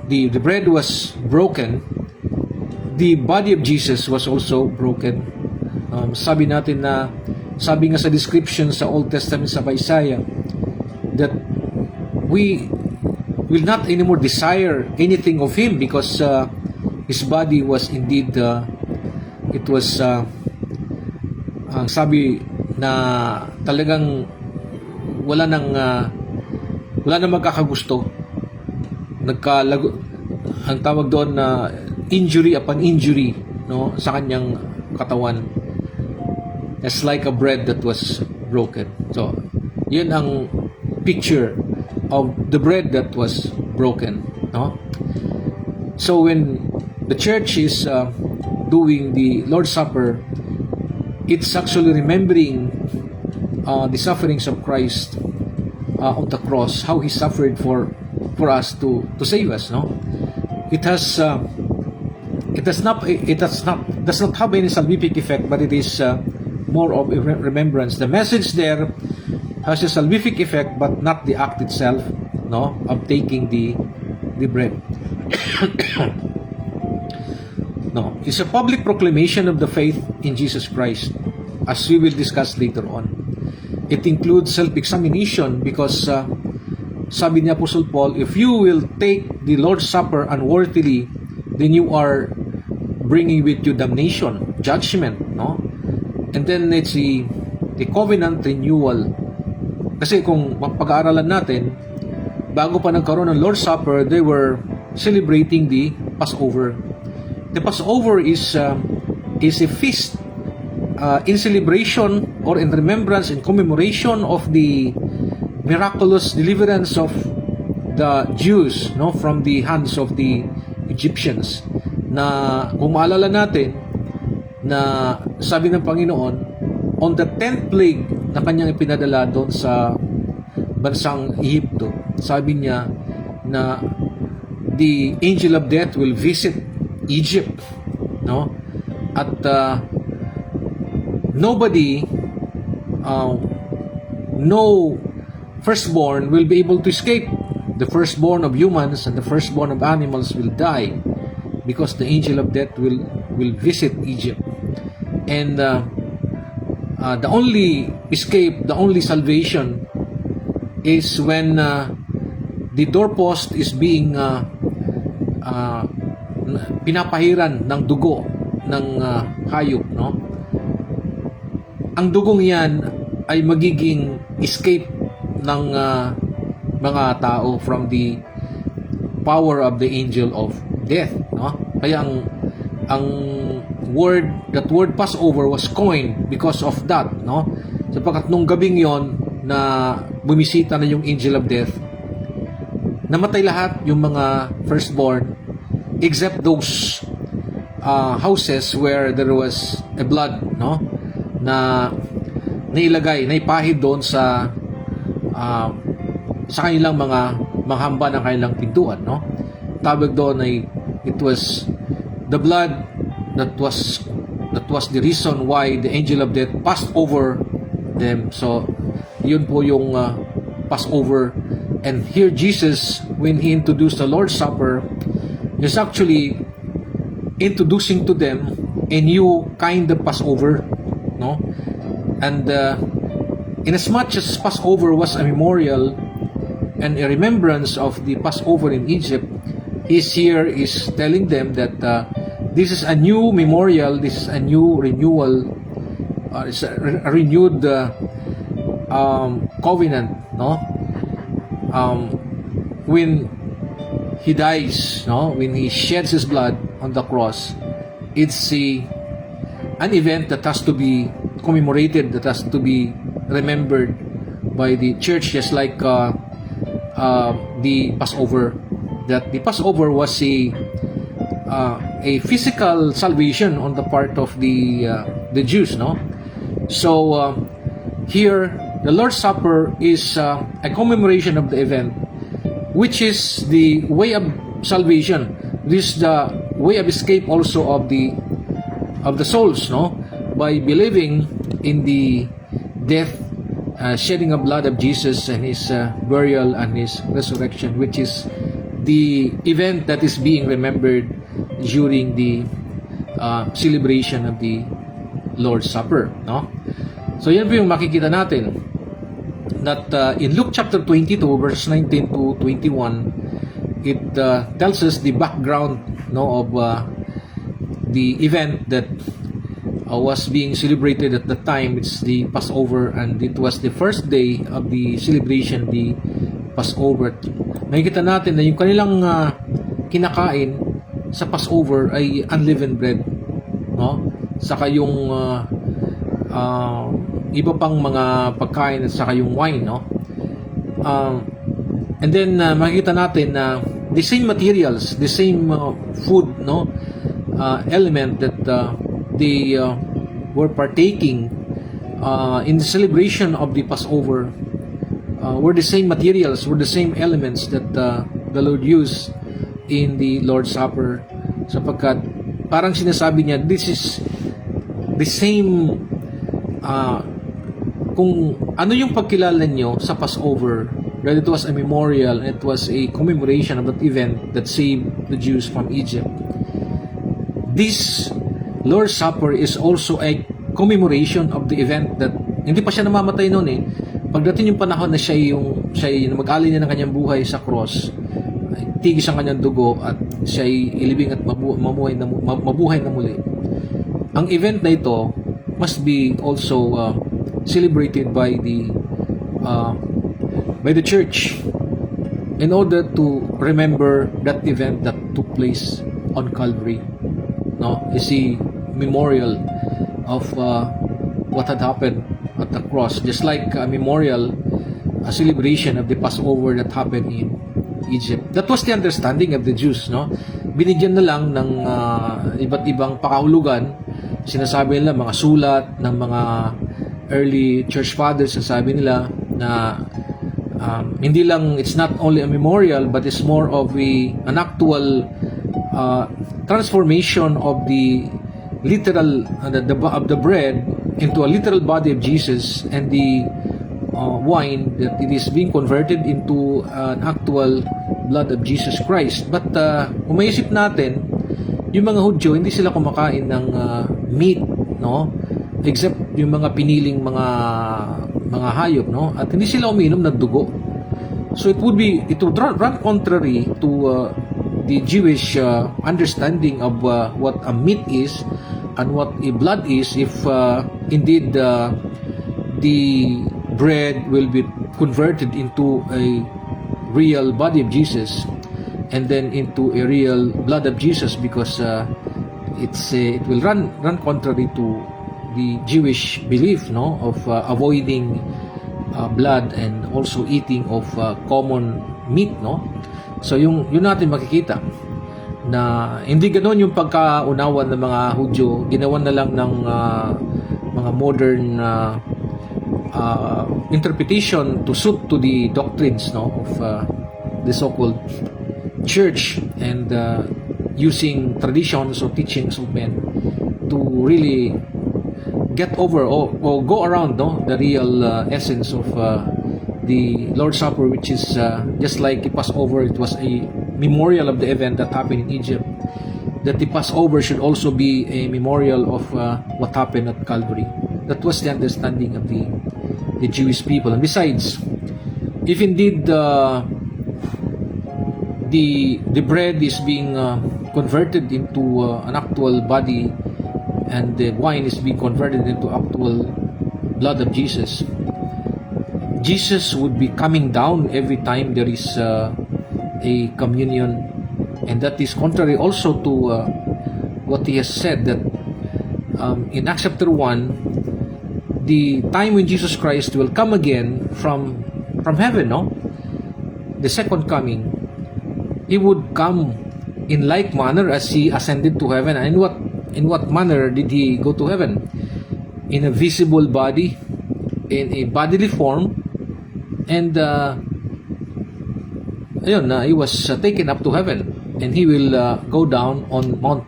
the bread was broken, the body of Jesus was also broken. Sabi natin na, sabi nga sa description sa Old Testament sa Isaiah, that we will not anymore desire anything of Him because His body was indeed it was sabi na talagang wala nang magkakagusto. Ang tawag doon na injury upon injury, no, sa kanyang katawan. It's like a bread that was broken. So, yun ang picture of the bread that was broken, no? So when the church is doing the Lord's Supper, it's actually remembering the sufferings of Christ on the cross, how He suffered for us to save us, no? It does not have any salvific effect, but it is more of a remembrance. The message there has a salvific effect, but not the act itself, no, of taking the bread. No, it's a public proclamation of the faith in Jesus Christ. as we will discuss later on. It includes self-examination because sabi ni Apostle Paul, if you will take the Lord's Supper unworthily, then you are bringing with you damnation, judgment, no? And then it's the covenant renewal. Kasi kung pag-aaralan natin, bago pa nagkaroon ng Lord's Supper, they were celebrating the Passover. The Passover is a feast in celebration or in remembrance and commemoration of the miraculous deliverance of the Jews, no, from the hands of the Egyptians. Na kung maalala natin na sabi ng Panginoon, on the 10th plague na kanyang ipinadala doon sa bansang Egypto, sabi niya na the angel of death will visit Egypt, no? At nobody, no firstborn will be able to escape. The firstborn of humans and the firstborn of animals will die because the angel of death will visit Egypt. And the only escape, the only salvation is when the doorpost is being pinapahiran ng dugo ng hayop, no? Ang dugong yan ay magiging escape ng mga tao from the power of the angel of death, no? Kaya ang that word Passover was coined because of that, no? Sapagkat nung gabing yon na bumisita na yung angel of death, namatay lahat yung mga firstborn except those houses where there was a blood, no, na nailagay, naipahid doon sa kanilang mga hamba ng kanilang pintuan, no. Tawag doon ay it was the blood that was the reason why the angel of death passed over them. So yun po yung Passover. And here Jesus, when he introduced the Lord's Supper, is actually introducing to them a new kind of Passover, no? And in as much as Passover was a memorial and a remembrance of the Passover in Egypt, is telling them that this is a new memorial, this is a new renewal, it's a renewed covenant, no? When he dies, no, when he sheds his blood on the cross, it's an event that has to be commemorated, that has to be remembered by the church, just like the Passover. That the Passover was a physical salvation on the part of the Jews, no. So here the Lord's Supper is a commemoration of the event, which is the way of salvation. This is the way of escape also of the souls, no, by believing in the death, shedding of blood of Jesus and his burial and his resurrection, which is the event that is being remembered during the celebration of the Lord's Supper, no. So yan po yung makikita natin that in Luke chapter 22 verse 19 to 21, it tells us the background, no, of the event that was being celebrated at the time. It's the Passover, and it was the first day of the celebration, the Passover. Makikita natin na yung kanilang kinakain sa Passover ay unleavened bread, no, saka yung iba pang mga pagkain at saka yung wine, no. And then makikita natin na the same materials, the same food, no, element that they were partaking in the celebration of the Passover were the same materials, were the same elements that the Lord used in the Lord's Supper, sapagkat parang sinasabi niya, this is the same. Kung ano yung pagkilala nyo sa Passover, that it was a memorial and it was a commemoration of that event that saved the Jews from Egypt, this Lord's Supper is also a commemoration of the event that hindi pa siya namamatay noon eh. Pagdating yung panahon na siya yung mag-alay niya ng kanyang buhay sa cross, tigis ang kanyang dugo at siya ay ilibing at mabuhay na muli. Ang event na ito must be also celebrated by the church in order to remember that event that took place on Calvary. No, is a memorial of what had happened at the cross, just like a memorial, a celebration of the Passover that happened in Egypt. That was the understanding of the Jews, no? Binigyan na lang ng iba't ibang pakahulugan. Sinasabi nila mga sulat ng mga early church fathers, sasabi nila na hindi lang, it's not only a memorial but it's more of an actual transformation of the literal of the bread into a literal body of Jesus, and the wine that it is being converted into an actual blood of Jesus Christ. But kung maisip natin, yung mga Hudyo hindi sila kumakain ng meat, no? Except yung mga piniling mga hayop, no? At hindi sila uminom ng dugo. So it would run contrary to the Jewish understanding of what a meat is and what a blood is, if indeed the bread will be converted into a real body of Jesus and then into a real blood of Jesus, because it will run contrary to the Jewish belief, no, of avoiding blood and also eating of common meat, no. So yung natin makikita na hindi ganoon yung pagkaunawan ng mga Hudyo. Ginawan na lang ng mga modern interpretation to suit to the doctrines, no, of the so-called church, and using traditions or teachings of men to really get over or go around, no, the real essence of the Lord's Supper, which is just like the Passover. It was a memorial of the event that happened in Egypt, that the Passover should also be a memorial of what happened at Calvary. That was the understanding of the Jewish people. And besides, if indeed the bread is being converted into an actual body, and the wine is being converted into actual blood of Jesus, Jesus would be coming down every time there is a communion, and that is contrary also to what he has said, that in Acts chapter 1, the time when Jesus Christ will come again from heaven, no, the second coming, he would come in like manner as he ascended to heaven. And in what manner did he go to heaven? In a visible body, in a bodily form, and he was taken up to heaven, and he will go down on Mount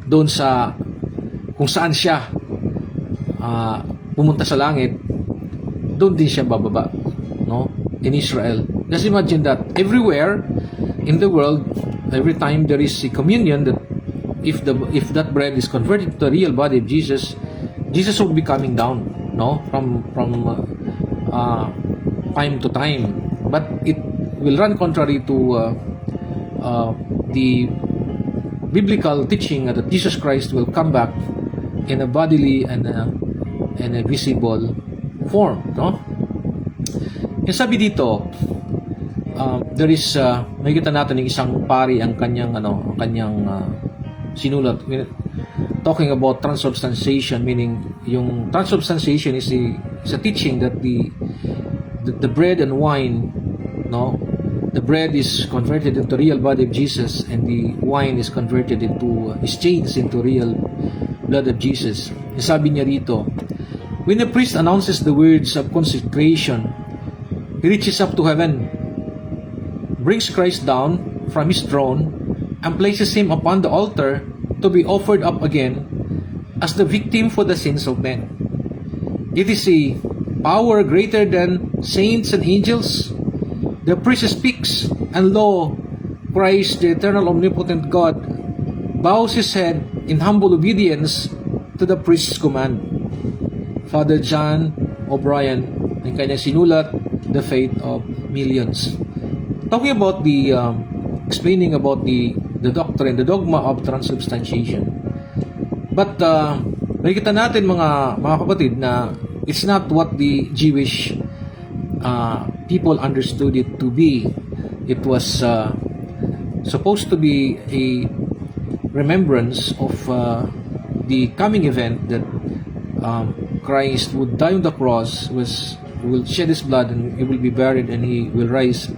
doon sa kung saan siya pumunta sa langit, doon din siya bababa, no, in Israel. Just imagine that everywhere in the world, every time there is a communion, that if that bread is converted to a real body of Jesus, Jesus will be coming down, no, from time to time. But it will run contrary to the biblical teaching that Jesus Christ will come back in a bodily and a visible form, no? Yung sabi dito, there is makikita natin yung isang pari ang kanyang sinulat, talking about transubstantiation, meaning yung transubstantiation is a teaching that the bread and wine, no, the bread is converted into real body of Jesus, and the wine is converted into, is changed into real blood of Jesus. Sabi niya rito, when the priest announces the words of consecration, he reaches up to heaven, brings Christ down from his throne, and places him upon the altar to be offered up again as the victim for the sins of men. It is a power greater than saints and angels. The priest speaks, and lo, Christ, the eternal omnipotent God, bows his head in humble obedience to the priest's command. Father John O'Brien, ang kanyang sinulat, The Faith of Millions. Talking about the, explaining about the doctrine, the dogma of transubstantiation. But, nakikita natin mga kapatid na it's not what the Jewish people understood it to be. It was supposed to be a remembrance of the coming event that Christ would die on the cross, will shed his blood, and he will be buried, and he will rise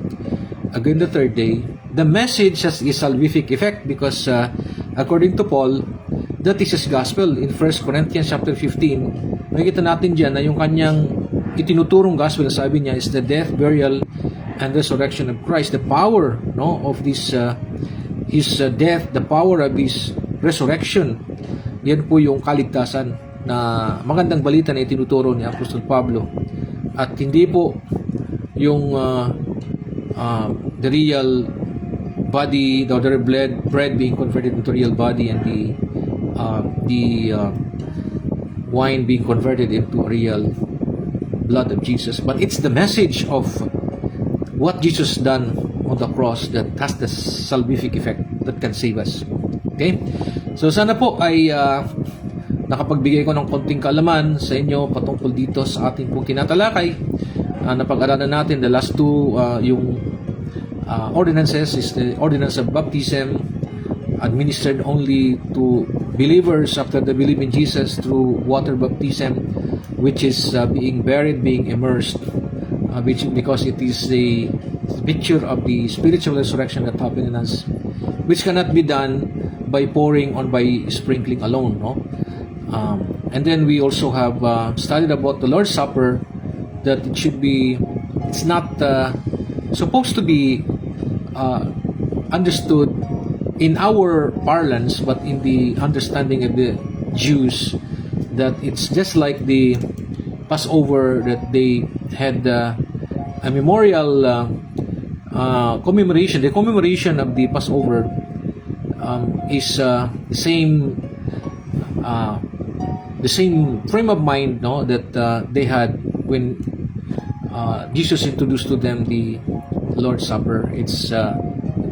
again the third day. The message has a salvific effect because according to Paul, that is his gospel. In 1 Corinthians chapter 15, makikita natin dyan na yung kanyang itinuturong gospel, sabi niya, is the death, burial, and resurrection of Christ. The power of this his death, the power of his resurrection, yan po yung kaligtasan na magandang balita na itinuturo ni Apostol Pablo. At hindi po yung the real body, the other bread being converted into real body, and the wine being converted into real blood of Jesus. But it's the message of what Jesus done on the cross that has the salvific effect that can save us. Okay? So sana po ay nakapagbigay ko ng konting kaalaman sa inyo patungkol dito sa ating pong tinatalakay. Napag-aralan natin the last two, yung ordinances is the ordinance of baptism, administered only to believers after they believe in Jesus through water baptism, which is being buried, being immersed, because it is the picture of the spiritual resurrection that happened in us, which cannot be done by pouring or by sprinkling alone. And then we also have studied about the Lord's Supper, that it's not supposed to be understood in our parlance, but in the understanding of the Jews, that it's just like the Passover, that they had a memorial commemoration. The commemoration of the Passover is the same frame of mind that they had when Jesus introduced to them the Lord's Supper. It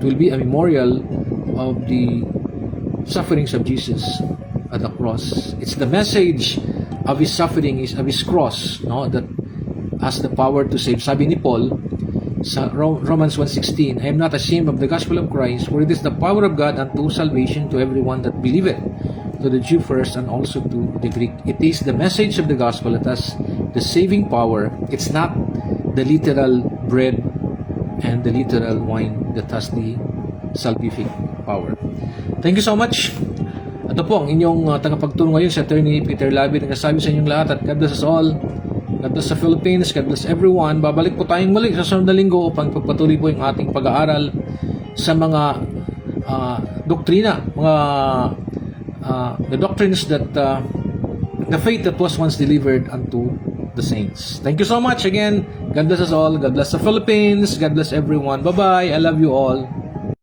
will be a memorial of the sufferings of Jesus at the cross. It's the message of his suffering, of his cross, that has the power to save. Sabi ni Paul sa Romans 1:16, I am not ashamed of the gospel of Christ, for it is the power of God unto salvation to everyone that believeth, to the Jew first and also to the Greek. It is the message of the gospel that has the saving power. It's not the literal bread and the literal wine that has the salvific power. Thank you so much. Ito po ang inyong tagapagturo ngayon, si Attorney Peter Labi. Nagsasabi sa inyong lahat at God bless us all. God bless the Philippines. God bless everyone. Babalik po tayong muli sa sunod na linggo upang pagpatuloy po yung ating pag-aaral sa mga doktrina, mga the doctrines that the faith that was once delivered unto the saints. Thank you so much again. God bless us all. God bless the Philippines. God bless everyone. Bye-bye. I love you all.